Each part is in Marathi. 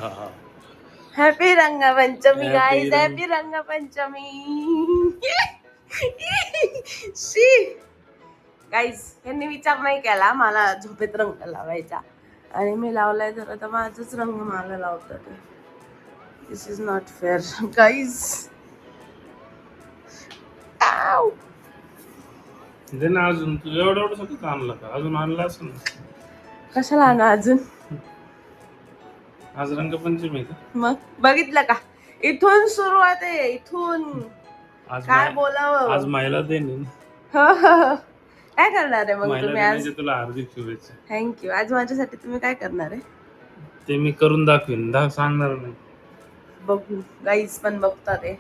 Happy Rangpanchami guys, happy Rangpanchami. शी गाईज, यांनी विचार नाही केला मला झोपेत रंग लावायचा आणि मी लावलाय तर आता माझाच रंग मला लावतात. दिस इज नॉट फेअर गाईज. अजून एवढं सगळं आणलं का? अजून आणलं असं ना. कशाला आणू अजून? आज रंगपंचमी का? मग बघितलं का, इथून सुरुवात आहे. इथून आज काय बोलावं? आज महिला दिन आहे. काय करणार आहे मग तुम्ही आज? तुला हार्दिक शुभेच्छा. थँक्यू. आज माझ्यासाठी तुम्ही काय करणार आहे ते मी करून दाखवीन, सांगणार नाही. बघू गाईज पण बघतात ते.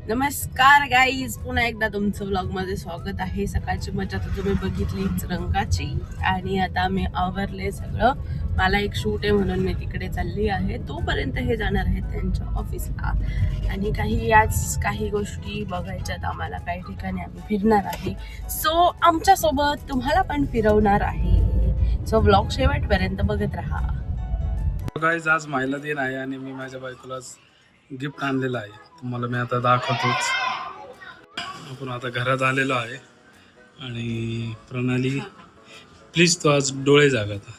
नमस्कार गाईज, पुन्हा एकदा तुमचं व्लॉग मध्ये स्वागत आहे. सकाळची मजा तर तुम्ही बघितलीच रंगाची, आणि आता मी आवरले सगळं. मला एक शूट आहे म्हणून मी तिकडे चालली आहे. तोपर्यंत हे जाणार आहेत त्यांच्या ऑफिसला, आणि काही गोष्टी बघायच्यात आम्हाला. काही ठिकाणी आम्ही फिरणार आहे, सो आमच्या सोबत तुम्हाला पण फिरवणार आहे. सो व्लॉग शेवटपर्यंत बघत राहा. गाईज, आज महिला दिन आहे आणि मी माझ्या बायकोला गिफ्ट आणलेलं आहे. तुम्हाला मी आता दाखवतोच. आपण आता घरात आलेलो आहे आणि प्रणाली प्लीज तू आज डोळे जाग. आता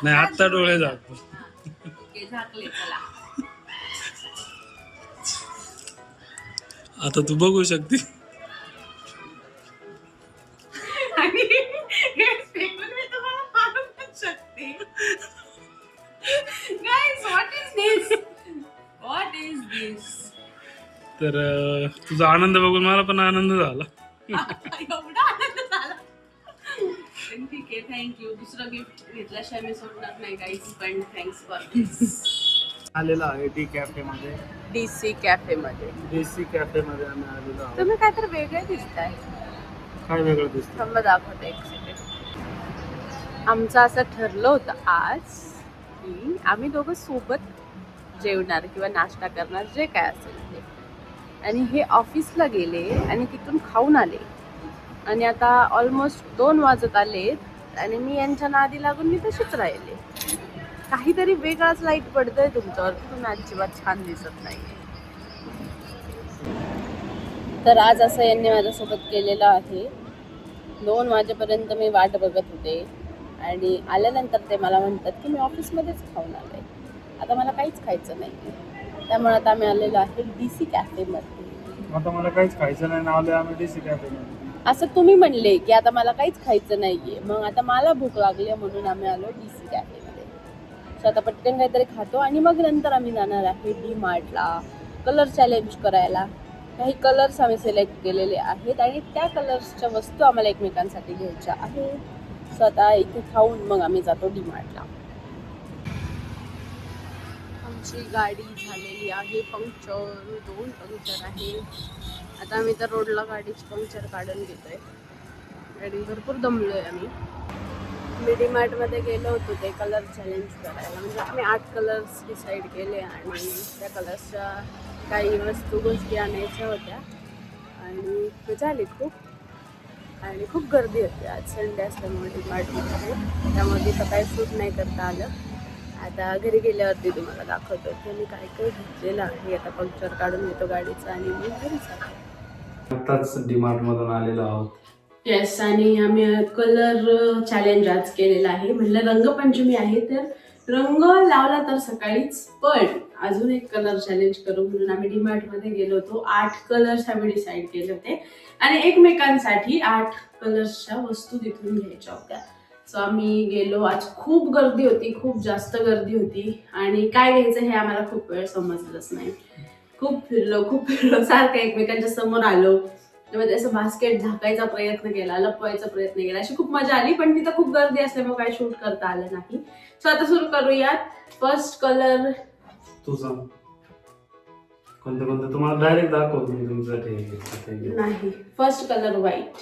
नाही, आत्ता डोळे जाग. आता तू बघू शकते. तर तुझा आनंद बघून मला पण आनंद झाला. एवढा आनंद झाला. ठीक आहे, थँक्यू. दुसरं गिफ्ट घेतल्याशिवाय मी सोडणार नाही गाईज, पण थँक्स फॉर दिस. आलेला आहे डी कॅफे मध्ये. डीसी कॅफे मध्ये. डीसी कॅफे मध्ये आम्ही आलेलो आहोत. तुम्ही काय तर वेगळे दिसताय. काय वेगळं दिसतं? थांब दाखवते एक सेकंड. आमचं असं ठरलं होतं आज की आम्ही दोघं सोबत जेवणार किंवा नाश्ता करणार, जे काय असेल ते. आणि हे ऑफिसला गेले आणि तिथून खाऊन आले, आणि आता ऑलमोस्ट 2 वाजत आलेत आणि मी यांच्या नादी लागून मी तशीच राहिले. काहीतरी वेगळाच लाईट पडतोय तुमच्यावर, तुम्ही अजिबात छान दिसत नाही. तर आज असं यांनी माझ्यासोबत केलेलं आहे. 2 वाजेपर्यंत मी वाट बघत होते आणि आल्यानंतर ते मला म्हणतात की मी ऑफिसमध्येच खाऊन आले. आता मला काहीच खायचं नाही, त्यामुळे आता आम्ही आलेलो आहे डीसी कॅफेमध्ये. आता मला काहीच खायचं नाही ना, आलोय आम्ही डीसी कॅफेमध्ये. असं तुम्ही म्हणले की आता मला काहीच खायचं नाहीये, मग आता मला भूक लागली म्हणून आम्ही आलो डीसी कॅफेमध्ये. सो आता पटकन काहीतरी खातो आणि मग नंतर आम्ही जाणार आहे डी मार्टला कलर चॅलेंज करायला. काही कलर्स आम्ही सिलेक्ट केलेले आहेत आणि त्या कलर्सच्या वस्तू आम्हाला एकमेकांसाठी घ्यायच्या आहेत. सो आता इथे खाऊन मग आम्ही जातो डी मार्टला. आमची गाडी झालेली आहे पंक्चर, 2 पंक्चर आहे. आता आम्ही तर रोडला गाडीची पंक्चर काढून घेतोय. गाडी भरपूर दमलोय आम्ही. मी डी मार्टमध्ये गेलो होतो ते कलर चॅलेंज करायला. म्हणजे आम्ही 8 कलर्स डिसाईड केले आणि त्या कलर्सच्या काही गोष्टी आणायच्या होत्या आणि ते झाले खूप. आणि खूप गर्दी होती आज संडे असल्यामुळे डी मार्टमध्ये, त्यामुळे तिथं काही शूट नाही करता आलं. आता घरी गेल्यावरती तुम्हाला दाखवतो की मी काय काय घेतलेलं आहे. आता पंक्चर काढून घेतो गाडीचं आणि मी घरी जातो. आताच डीमार्ट मधून आलेलो आहोत. येस, आणि आम्ही कलर चॅलेंज आज केलेला आहे. म्हटलं रंगपंचमी आहे तर रंग लावला तर सकाळीच, पण अजून एक कलर चॅलेंज करू म्हणून आम्ही डीमार्टमध्ये गेलो होतो. 8 कलर्स आम्ही डिसाईड केले होते आणि एकमेकांसाठी 8 कलर्सच्या वस्तू तिथून घ्यायच्या होत्या. सो आम्ही गेलो. आज खूप गर्दी होती, खूप जास्त गर्दी होती, आणि काय घ्यायचं हे आम्हाला खूप वेळ समजलंच नाही. खूप फिरलो, सारखं एकमेकांच्या समोर आलो. त्यामध्ये असं बास्केट झाकायचा प्रयत्न केला, लपवायचा प्रयत्न केला, अशी खूप मजा आली. पण तिथं खूप गर्दी असल्यामुळे काही शूट करता आलं नाही. सो आता सुरू करूयात. फर्स्ट कलर तू सांग कोणतं कोणतं तुम्हाला डायरेक्ट दाखवतो मी तुमचं. नाही, फर्स्ट कलर व्हाईट.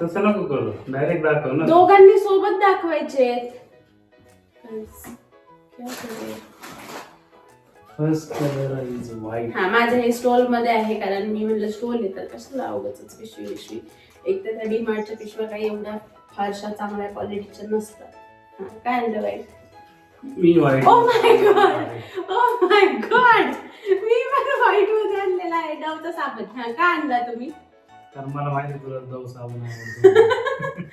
तसं नको करू, डायरेक्ट दाखव ना. दोघांनी सोबत दाखवायचे. First colour is white. हा, माझ्या हे स्टॉल मध्ये आहे, कारण मी म्हणलं स्टॉल येतात कशाला अवघच पिशवी. एक तर त्या डी मार्टच्या पिशव्या काही एवढ्या फारशा चांगल्या क्वालिटीच्या नसतात. काय आणलं वाईट? मी white. Oh my God, oh my God, मी पण व्हाईट मध्ये आणलेला आहे डवचा साबण. हा, काय आणला तुम्ही? कारण मला माहिती तुला डव साबण आवडतो.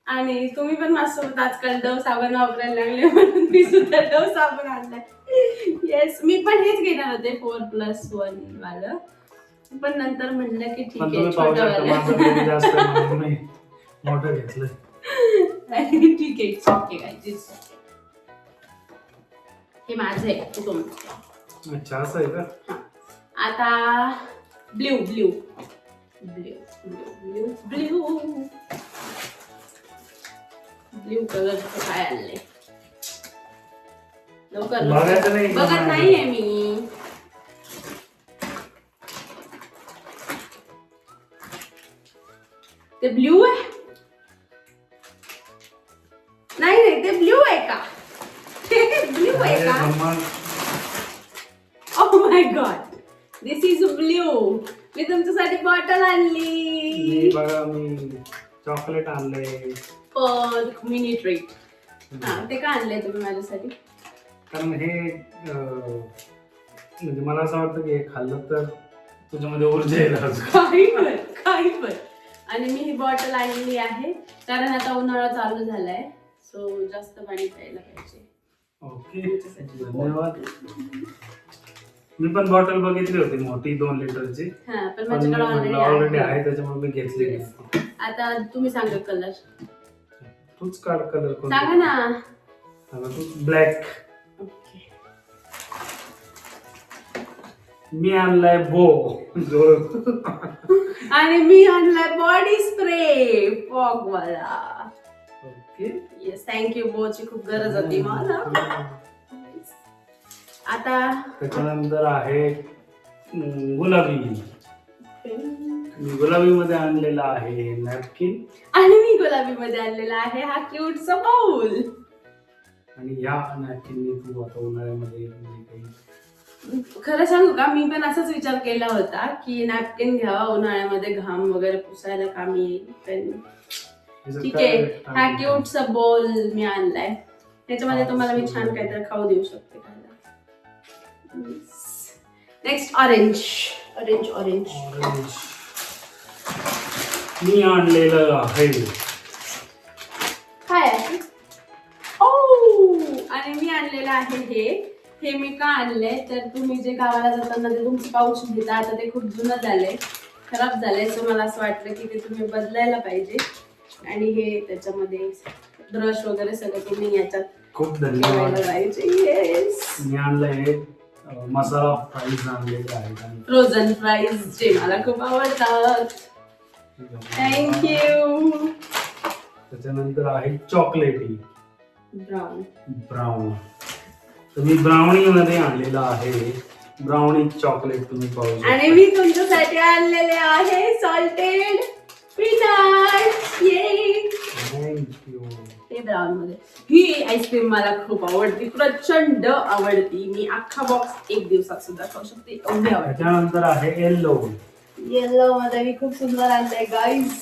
आणि तुम्ही पण माझ्यासोबत आजकाल डव साबण वापरायला लागले म्हणून मी सुद्धा डव साबण आणलाय. येस, मी पण हेच घेणार होते 4+1 वालं, पण नंतर म्हणलं की ठीक पण आहे तुम्ही पाहू शकता छोटं माझं बिल जास्त आहे म्हणून मी मोठं घेतलं. ठीक आहे, ओके गाईज. हे माझं आहे, तू तुमचं. अच्छा, असं आहे का? हा. आता blue blue blue blue blue blue कलरचं काय आणलंय? लवकर बघायचं नाही का? बघत नाहीये मी. ते ब्ल्यू आहे? नाही नाही, ते ब्ल्यू आहे का? ते ब्ल्यू आहे का? Oh my God, this is blue. मी तुमच्यासाठी बॉटल आणली. बघा मी चॉकलेट आणलंय. Mini treat. हा, ते का आणलंय तुम्ही माझ्यासाठी? कारण हे म्हणजे मला असं वाटतं की हे खाल्लं तर तुझ्यामध्ये ऊर्जा येईल अजून. काही पण. आणि मी ही बॉटल आणलेली आहे कारण आता उन्हाळा चालू झालाय, सो जास्त पाणी प्यायला पाहिजे. ओके, धन्यवाद. मी पण बॉटल बघितली होती मोठी 2 लिटरची, हा, पण पण माझ्याकडे ऑलरेडी आहे त्याच्यामुळे मी घेतली. आता तुम्ही सांगा कलर. तूच काढ कलर कोणता. सांगा ना. तू ब्लॅक. ओके. मी आणलाय बो. आणि मी आणलाय बॉडी स्प्रे फॉग वाला. Okay, yes, thank you. बोची खूप गरज होती मला. आता त्याच्यानंतर आहे गुलाबी. मी गुलाबी मध्ये आणलेला आहे नॅपकिन. आणि मी गुलाबी मध्ये आणलेला आहे हा क्यूटचा बाउल. आणि या नॅपकिनने तू आता उन्हाळ्यामध्ये काही खरं सांगू का, मी पण असाच विचार केला होता की नॅपकिन घ्यावा, उन्हाळ्यामध्ये घाम वगैरे पुसायला कामी येईल. पण ठीक आहे, हा क्यूटचा बोल मी आणलाय. त्याच्यामध्ये तुम्हाला मी छान काहीतरी खाऊ देऊ शकते. Next orange. Orange orange orange मी आणलेलं आहे. काय आहे? ओ, आणि मी आणलेलं आहे हे मी का आणलंय तर तुम्ही जे गावाला जाताना ते तुमचं पाऊच घेता, आता ते खूप जुनं झालंय, खराब झालंय. सो मला असं वाटलं की ते तुम्ही बदलायला पाहिजे. आणि हे त्याच्यामध्ये ब्रश वगैरे सगळं तुम्ही याच्यात खूप धन्यवाद. येस, मी आणलंय मसाला फ्राईज आणलेले आहेत. फ्रोझन फ्राईज जे मला खूप आवडतात. थँक्यू. त्याच्यानंतर आहे चॉकलेटी ब्राऊन. ब्राऊन. तर मी ब्राउनी मध्ये आणलेला आहे ब्राउनी चॉकलेट. तुम्ही पाहू शकता. आणि मी तुमच्यासाठी आणलेले आहे सॉल्टेड पीनट्स. ये थँक्यू. ते ब्राऊन मध्ये. ही आईस्क्रीम मला खूप आवडती, प्रचंड आवडती. मी अख्खा बॉक्स एक दिवसात सुद्धा खाऊ शकते, एवढी आवडते. त्याच्यानंतर आहे येल्लो. येलो मध्ये मी खूप सुंदर आणलंय गाईज.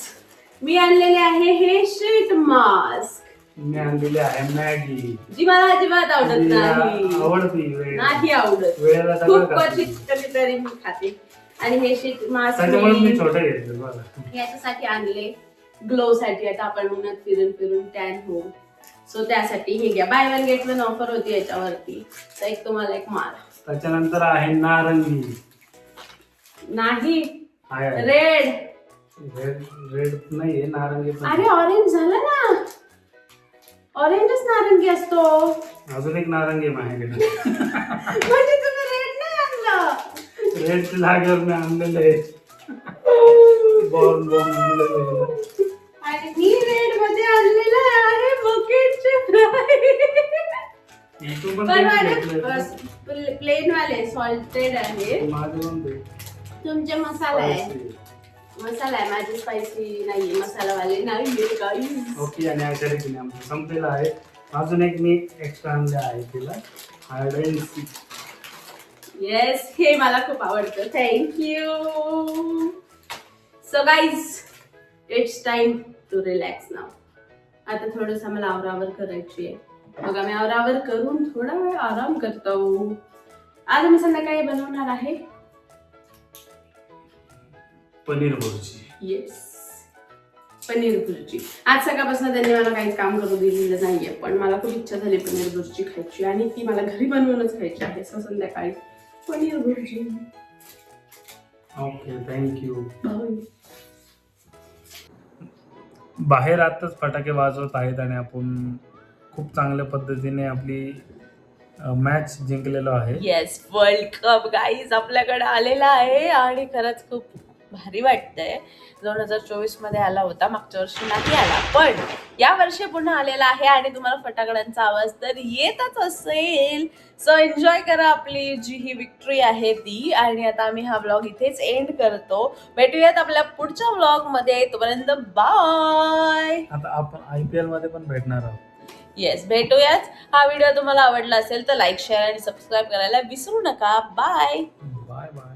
मी आणलेले आहे हे शीट मास्क. मी आणलेली आहे मॅगी. जी मला अजिबात आवडत नाही. आवडती नाही आवडत. वेळेला खूप सगळं क्वचित कधीतरी मी खाते. आणि हे शीट मास्क त्याच्यामुळे मी छोटे घेतले बघा. याच्यासाठी आणले, ग्लो साठी. आता आपण उन्हात फिरून फिरून टॅन होऊ, सो त्यासाठी हे घ्या. By one get one offer होती याच्यावरती, तर एक तुम्हाला एक मार. त्याच्यानंतर आहे नारंगी. नाही, आहे रेड. रेड. रेड नाहीये, नारंगी पण. अरे ऑरेंज झालं ना, ऑरेंजच नारंगी असतो. अजून एक नारंगी आहे माझ्याकडे. म्हणजे तुम्ही रेड नाही आणलं? रेडच्या जागेवर मी आणलेले बॉर्न आणलेले. आणि मी रेड मध्ये आणलेलं आहे बकेटचे फ्राय. तू पण पण तेच घेतलंय. माझे प्लेन वाले सॉल्टेड आहे. माझे पण ते. तुमचे मसाला आहे, मसाला आहे. माझे स्पायसी नाहीये, मसालावाले नाहीये गाईज. ओके. आणि अशा रीतीने आमचं संपलेलं आहे. अजून एक मी एक्स्ट्रा आणले आहे तिला हार्ड अँड सीक. येस, हे मला खूप आवडतं. Thank you. So guys, it's time to relax now. आता थोडंसं आम्हाला आवरावर करायची आहे. मग आम्ही आवरावर करून थोडा वेळ आराम करतो. आज आम्ही संध्याकाळी बनवणार आहे पनीर भुर्जी. येस, पनीर भुर्जी. आज सकाळपासून त्यांनी मला काहीच काम करू दिलेलं नाहीये, पण मला खूप इच्छा झाली पनीर भुर्जी खायची आणि ती मला घरी बनवूनच खायची आहे. सो संध्याकाळी paneer bhurji. Okay, thank you. Bye. बाहेर आताच फटाके वाजवत आहेत आणि आपण खूप चांगल्या पद्धतीने आपली मॅच जिंकलेलो आहे. येस, वर्ल्ड कप गाईज आपल्याकडे आलेला आहे आणि खरंच खूप भारी वाटतंय. 2024 मध्ये आला होता, मागच्या वर्षी नाही आला, पण या वर्षी पुन्हा आलेला आहे आणि तुम्हाला फटाकड्यांचा आवाज तर येतच असेल. सो एन्जॉय करा आपली जी ही विक्ट्री आहे ती. आणि आता आम्ही हा व्लॉग इथेच एंड करतो. भेटूयात आपल्या पुढच्या व्लॉग मध्ये. तोपर्यंत बाय. आता आपण IPL मध्ये पण भेटणार आहोत. येस, भेटूयाच. हा व्हिडिओ तुम्हाला आवडला असेल तर लाईक, शेअर आणि सबस्क्राईब करायला विसरू नका. बाय. Bye bye.